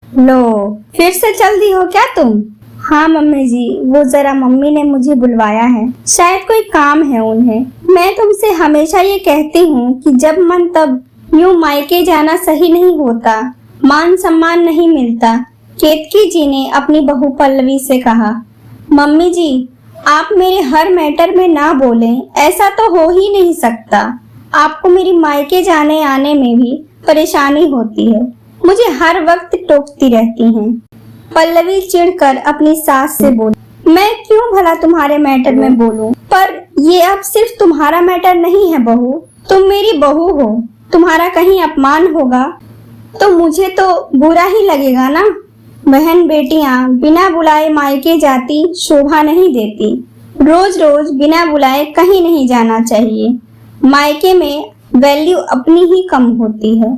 लो, फिर से चल दी हो क्या तुम? हाँ मम्मी जी, वो जरा मम्मी ने मुझे बुलवाया है, शायद कोई काम है उन्हें। मैं तुमसे हमेशा ये कहती हूँ कि जब मन तब यूं मायके जाना सही नहीं होता, मान सम्मान नहीं मिलता। केतकी जी ने अपनी बहू पल्लवी से कहा। मम्मी जी, आप मेरे हर मैटर में ना बोलें, ऐसा तो हो ही नहीं सकता। आपको मेरी मायके जाने आने में भी परेशानी होती है, मुझे हर वक्त टोकती रहती हैं। पल्लवी चिढ़कर अपनी सास से बोली, मैं क्यों भला तुम्हारे मैटर में बोलूं? पर ये अब सिर्फ तुम्हारा मैटर नहीं है बहू, तुम मेरी बहू हो। तुम्हारा कहीं अपमान होगा तो मुझे तो बुरा ही लगेगा ना। बहन बेटियां बिना बुलाए मायके जाती शोभा नहीं देती। रोज रोज बिना बुलाए कहीं नहीं जाना चाहिए। मायके में वैल्यू अपनी ही कम होती है।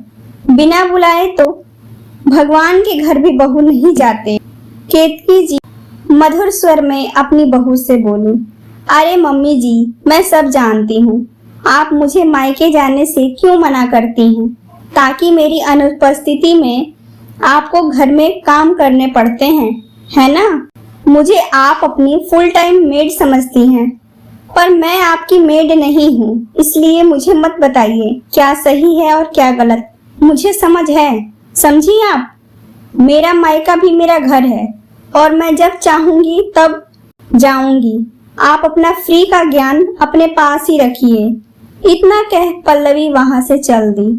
बिना बुलाए तो भगवान के घर भी बहू नहीं जाते। केतकी जी मधुर स्वर में अपनी बहू से बोली, अरे मम्मी जी, मैं सब जानती हूँ। आप मुझे मायके जाने से क्यों मना करती हैं? ताकि मेरी अनुपस्थिति में आपको घर में काम करने पड़ते हैं, है ना? मुझे आप अपनी फुल टाइम मेड समझती हैं, पर मैं आपकी मेड नहीं हूँ, इसलिए मुझे मत बताइए क्या सही है और क्या गलत। मुझे समझ है, समझिए आप। मेरा मायका भी मेरा घर है और मैं जब चाहूंगी तब जाऊंगी। आप अपना फ्री का ज्ञान अपने पास ही रखिए। इतना कह पल्लवी वहां से चल दी।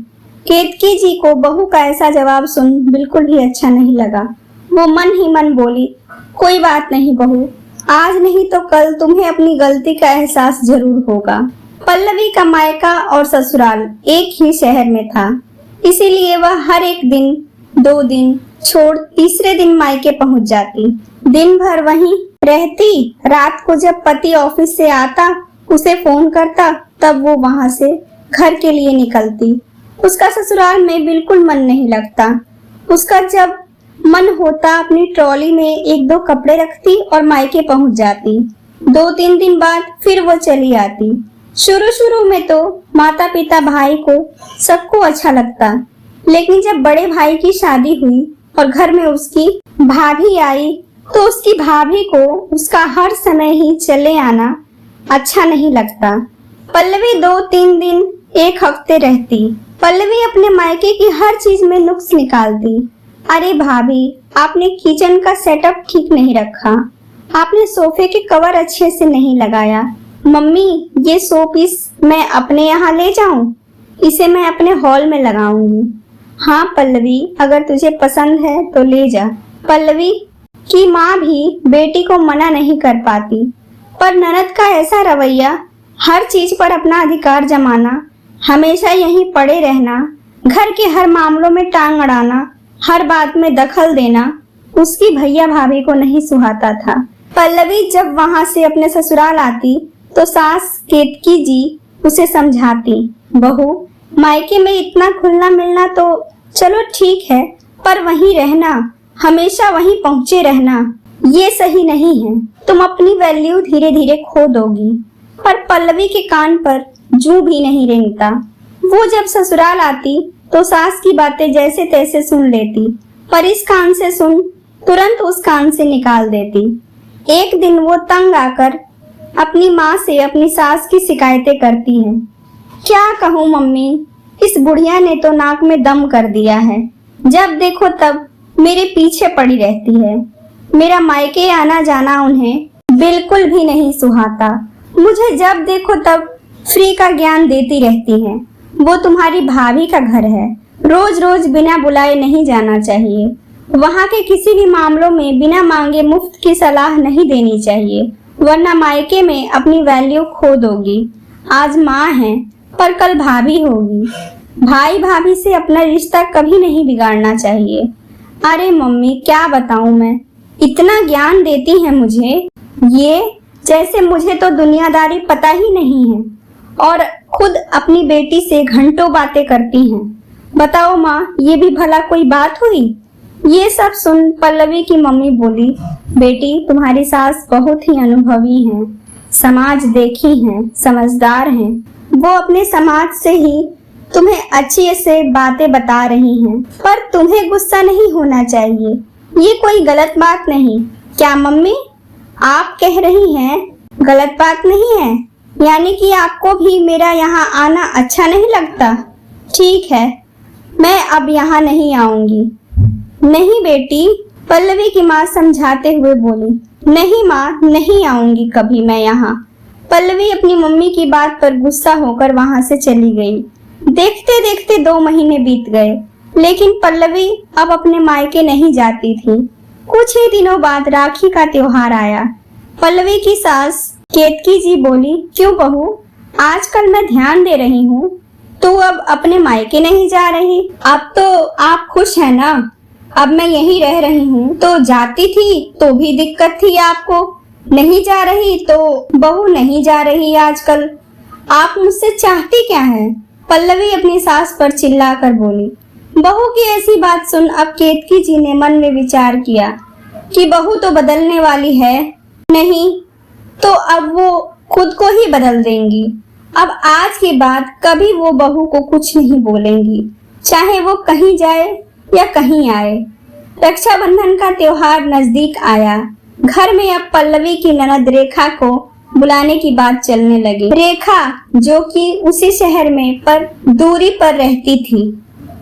केतकी जी को बहू का ऐसा जवाब सुन बिल्कुल भी अच्छा नहीं लगा। वो मन ही मन बोली, कोई बात नहीं बहू, आज नहीं तो कल तुम्हें अपनी गलती का एहसास जरूर होगा। पल्लवी का मायका और ससुराल एक ही शहर में था, इसीलिए वह हर एक दिन 2 दिन छोड़ तीसरे दिन मायके पहुंच जाती। दिन भर वहीं रहती। रात को जब पति ऑफिस से आता, उसे फोन करता, तब वो वहां से घर के लिए निकलती। उसका ससुराल में बिल्कुल मन नहीं लगता। उसका जब मन होता अपनी ट्रॉली में 1-2 कपड़े रखती और मायके पहुंच जाती। 2-3 दिन बाद फिर वो चली आती। शुरू शुरू में तो माता पिता भाई को सबको अच्छा लगता, लेकिन जब बड़े भाई की शादी हुई और घर में उसकी भाभी आई, तो उसकी भाभी को उसका हर समय ही चले आना अच्छा नहीं लगता। पल्लवी 2-3 दिन 1 हफ्ते रहती। पल्लवी अपने मायके की हर चीज में नुक्स निकालती। अरे भाभी, आपने किचन का सेटअप ठीक नहीं रखा, आपने सोफे के कवर अच्छे से नहीं लगाया। मम्मी, ये शो पीस मैं अपने यहाँ ले जाऊं? इसे मैं अपने हॉल में लगाऊंगी। हाँ पल्लवी, अगर तुझे पसंद है तो ले जा। पल्लवी की माँ भी बेटी को मना नहीं कर पाती, पर ननद का ऐसा रवैया, हर चीज पर अपना अधिकार जमाना, हमेशा यहीं पड़े रहना, घर के हर मामलों में टांग अड़ाना, हर बात में दखल देना, उसकी भैया भाभी को नहीं सुहाता था। पल्लवी जब वहां से अपने ससुराल आती तो सास केतकी जी उसे समझाती, बहू, मायके में इतना खुलना मिलना तो चलो ठीक है, पर वहीं रहना, हमेशा वहीं पहुंचे रहना, ये सही नहीं है। तुम अपनी वैल्यू धीरे धीरे खो दोगी। पर पल्लवी के कान पर जूं भी नहीं रेंगता। वो जब ससुराल आती तो सास की बातें जैसे तैसे सुन लेती, पर इस कान से सुन तुरंत उस कान से निकाल देती। एक दिन वो तंग आकर अपनी माँ से अपनी सास की शिकायतें करती है। क्या कहूँ मम्मी, इस बुढ़िया ने तो नाक में दम कर दिया है। जब देखो तब मेरे पीछे पड़ी रहती है। मेरा मायके आना जाना उन्हें बिल्कुल भी नहीं सुहाता। मुझे जब देखो तब फ्री का ज्ञान देती रहती है। वो तुम्हारी भाभी का घर है, रोज रोज बिना बुलाए नहीं जाना चाहिए। वहाँ के किसी भी मामलों में बिना मांगे मुफ्त की सलाह नहीं देनी चाहिए, वरना मायके में अपनी वैल्यू खो दोगी। आज माँ है पर कल भाभी होगी। भाई भाभी से अपना रिश्ता कभी नहीं बिगाड़ना चाहिए। अरे मम्मी, क्या बताऊं मैं, इतना ज्ञान देती है मुझे, ये जैसे मुझे तो दुनियादारी पता ही नहीं है, और खुद अपनी बेटी से घंटों बातें करती हैं। बताओ माँ, ये भी भला कोई बात हुई? ये सब सुन पल्लवी की मम्मी बोली, बेटी, तुम्हारी सास बहुत ही अनुभवी हैं, समाज देखी हैं, समझदार हैं। वो अपने समाज से ही तुम्हें अच्छी से बातें बता रही हैं, पर तुम्हें गुस्सा नहीं होना चाहिए। ये कोई गलत बात नहीं। क्या मम्मी, आप कह रही हैं गलत बात नहीं है? यानी कि आपको भी मेरा यहाँ आना अच्छा नहीं लगता? ठीक है, मैं अब यहाँ नहीं आऊंगी। नहीं बेटी, पल्लवी की माँ समझाते हुए बोली। नहीं माँ, नहीं आऊंगी कभी मैं यहाँ। पल्लवी अपनी मम्मी की बात पर गुस्सा होकर वहाँ से चली गई। देखते देखते 2 महीने बीत गए, लेकिन पल्लवी अब अपने मायके नहीं जाती थी। कुछ ही दिनों बाद राखी का त्योहार आया। पल्लवी की सास केतकी जी बोली, क्यों बहू, आजकल मैं ध्यान दे रही हूँ, तू अब अपने मायके नहीं जा रही? अब तो आप खुश है ना? अब मैं यहीं रह रही हूँ, तो जाती थी तो भी दिक्कत थी आपको, नहीं जा रही तो बहू नहीं जा रही आजकल। आप मुझसे चाहती क्या है? पल्लवी अपनी सास पर चिल्लाकर बोली। बहू की ऐसी बात सुन अब केतकी जी ने मन में विचार किया कि बहू तो बदलने वाली है नहीं, तो अब वो खुद को ही बदल देंगी। अब आज के बाद कभी वो बहू को कुछ नहीं बोलेंगी, चाहे वो कहीं जाए या कहीं आए। रक्षाबंधन का त्योहार नजदीक आया। घर में अब पल्लवी की ननद रेखा को बुलाने की बात चलने लगी। रेखा, जो कि उसी शहर में पर दूरी पर रहती थी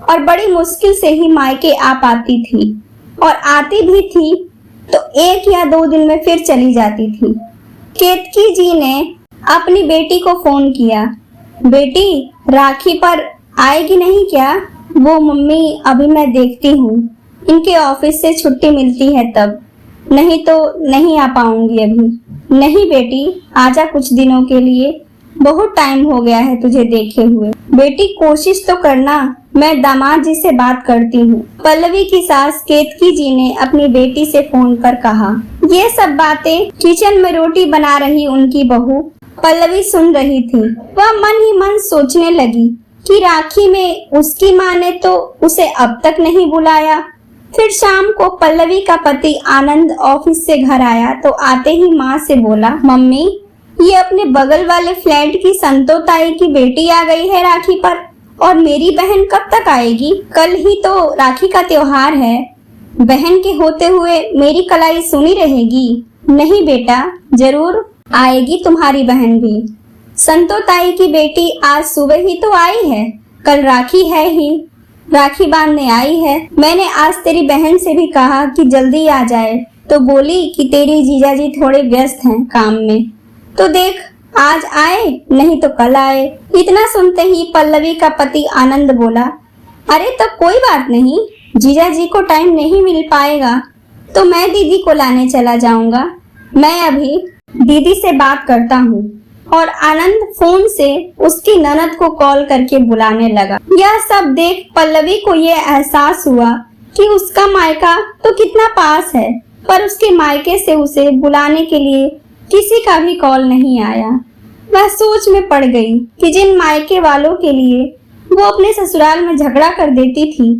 और बड़ी मुश्किल से ही मायके आ पाती थी, और आती भी थी तो 1 या 2 दिन में फिर चली जाती थी। केतकी जी ने अपनी बेटी को फोन किया। बेटी, राखी पर आएगी नहीं क्या? वो मम्मी, अभी मैं देखती हूँ, इनके ऑफिस से छुट्टी मिलती है तब, नहीं तो नहीं आ पाऊंगी अभी। नहीं बेटी, आजा कुछ दिनों के लिए, बहुत टाइम हो गया है तुझे देखे हुए। बेटी कोशिश तो करना, मैं दामाद जी से बात करती हूँ। पल्लवी की सास केतकी जी ने अपनी बेटी से फोन पर कहा। ये सब बातें किचन में रोटी बना रही उनकी बहू पल्लवी सुन रही थी। वह मन ही मन सोचने लगी कि राखी में उसकी माँ ने तो उसे अब तक नहीं बुलाया। फिर शाम को पल्लवी का पति आनंद ऑफिस से घर आया तो आते ही माँ से बोला, मम्मी, ये अपने बगल वाले फ्लैट की संतो ताई की बेटी आ गई है राखी पर, और मेरी बहन कब तक आएगी? कल ही तो राखी का त्योहार है, बहन के होते हुए मेरी कलाई सुनी रहेगी। नहीं बेटा, जरूर आएगी तुम्हारी बहन भी। संतो ताई की बेटी आज सुबह ही तो आई है, कल राखी है ही, राखी बांधने आई है। मैंने आज तेरी बहन से भी कहा कि जल्दी आ जाए, तो बोली कि तेरी जीजाजी थोड़े व्यस्त हैं काम में, तो देख आज आए नहीं तो कल आए। इतना सुनते ही पल्लवी का पति आनंद बोला, अरे तब कोई बात नहीं, जीजाजी को टाइम नहीं मिल पाएगा तो मैं दीदी को लाने चला जाऊंगा। मैं अभी दीदी से बात करता हूँ। और आनंद फोन से उसकी ननद को कॉल करके बुलाने लगा। यह सब देख पल्लवी को यह एहसास हुआ कि उसका मायका तो कितना पास है, पर उसके मायके से उसे बुलाने के लिए किसी का भी कॉल नहीं आया। वह सोच में पड़ गई कि जिन मायके वालों के लिए वो अपने ससुराल में झगड़ा कर देती थी,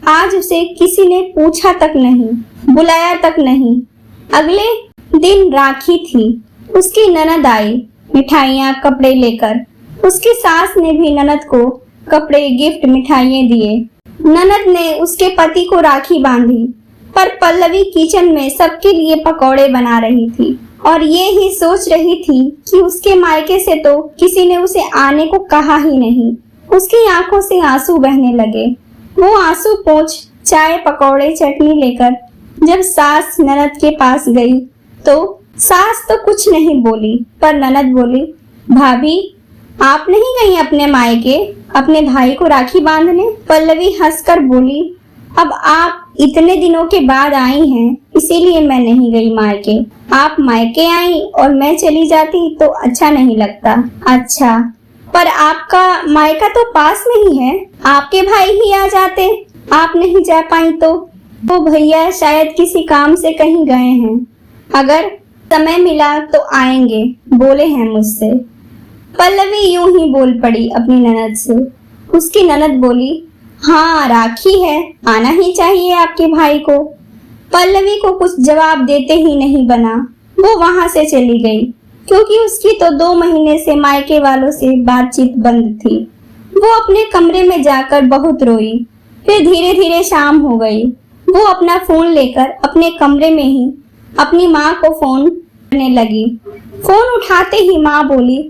आज उसे किसी ने पूछा तक नहीं, बुलाया तक नहीं। अगले दिन राखी थी। उसकी ननद आई मिठाइयाँ कपड़े लेकर। उसकी सास ने भी ननद को कपड़े गिफ्ट मिठाइयाँ दिए। ननद ने उसके पति को राखी बांधी, पर पल्लवी किचन में सबके लिए पकौड़े बना रही थी और ये ही सोच रही थी कि उसके मायके से तो किसी ने उसे आने को कहा ही नहीं। उसकी आंखों से आंसू बहने लगे। वो आंसू पोंछ चाय पकौड़े चटनी लेकर जब सास ननद के पास गई तो सास तो कुछ नहीं बोली, पर ननद बोली, भाभी आप नहीं गई अपने मायके अपने भाई को राखी बांधने? पल्लवी हंसकर बोली, अब आप इतने दिनों के बाद आई हैं, इसीलिए मैं नहीं गई मायके। आप मायके आई और मैं चली जाती तो अच्छा नहीं लगता। अच्छा, पर आपका मायका तो पास नहीं है, आपके भाई ही आ जाते। आप नहीं जा पाई तो वो भैया शायद किसी काम से कहीं गए हैं, अगर समय मिला तो आएंगे, बोले हैं मुझसे। पल्लवी यूं ही बोल पड़ी अपनी ननद से। उसकी ननद बोली, हाँ राखी है, आना ही चाहिए आपके भाई को। पल्लवी को कुछ जवाब देते ही नहीं बना। वो वहां से चली गई, क्योंकि उसकी तो 2 महीने से मायके वालों से बातचीत बंद थी। वो अपने कमरे में जाकर बहुत रोई। फिर धीरे धीरे शाम हो गई। वो अपना फोन लेकर अपने कमरे में ही अपनी माँ को फोन करने लगी। फोन उठाते ही माँ बोली,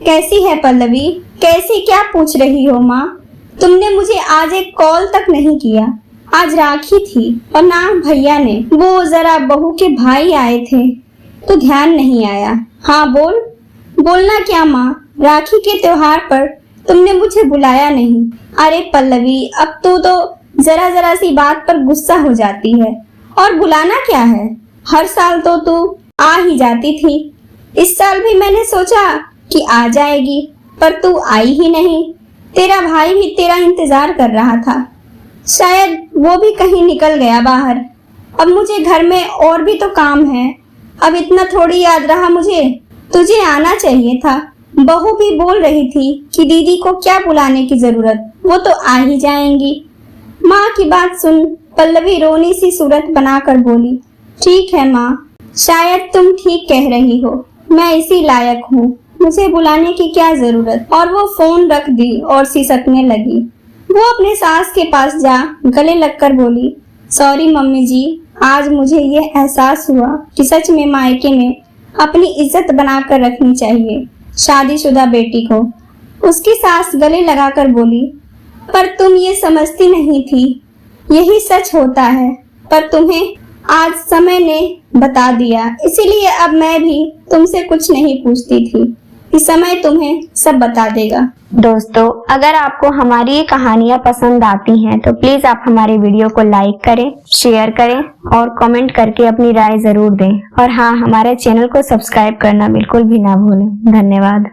कैसी है पल्लवी? कैसी क्या पूछ रही हो माँ? तुमने मुझे आज एक कॉल तक नहीं किया। आज राखी थी और ना भैया ने, वो जरा बहू के भाई आए थे तो ध्यान नहीं आया। हाँ बोल। बोलना क्या माँ, राखी के त्योहार पर तुमने मुझे बुलाया नहीं। अरे पल्लवी, अब तो जरा जरा सी बात पर गुस्सा हो जाती है। और बुलाना क्या है, हर साल तो तू आ ही जाती थी। इस साल भी मैंने सोचा कि आ जाएगी, पर तू आई ही नहीं। तेरा भाई भी तेरा इंतजार कर रहा था। शायद वो भी कहीं निकल गया बाहर। अब मुझे घर में और भी तो काम है। अब इतना थोड़ी याद रहा मुझे। तुझे आना चाहिए था। बहू भी बोल रही थी कि दीदी को क्या बुलाने की जरूरत, वो तो आ ही जाएंगी। माँ की बात सुन पल्लवी रोनी सी सूरत बनाकर बोली, ठीक है माँ, शायद तुम ठीक कह रही हो। मैं इसी लायक हूँ, मुझे बुलाने की क्या जरूरत। और वो फोन रख दी और सिसकने लगी। वो अपने सास के पास जा गले लगकर बोली, सॉरी मम्मी जी, आज मुझे ये एहसास हुआ कि सच में मायके में अपनी इज्जत बनाकर रखनी चाहिए शादीशुदा बेटी को। उसकी सास गले लगाकर बोली, पर तुम ये समझती नहीं थी, यही सच होता है, पर तुम्हें आज समय ने बता दिया, इसीलिए अब मैं भी तुमसे कुछ नहीं पूछती थी कि समय तुम्हें सब बता देगा। दोस्तों, अगर आपको हमारी ये कहानियाँ पसंद आती हैं तो प्लीज आप हमारे वीडियो को लाइक करें, शेयर करें और कमेंट करके अपनी राय जरूर दें। और हाँ, हमारे चैनल को सब्सक्राइब करना बिल्कुल भी ना भूलें। धन्यवाद।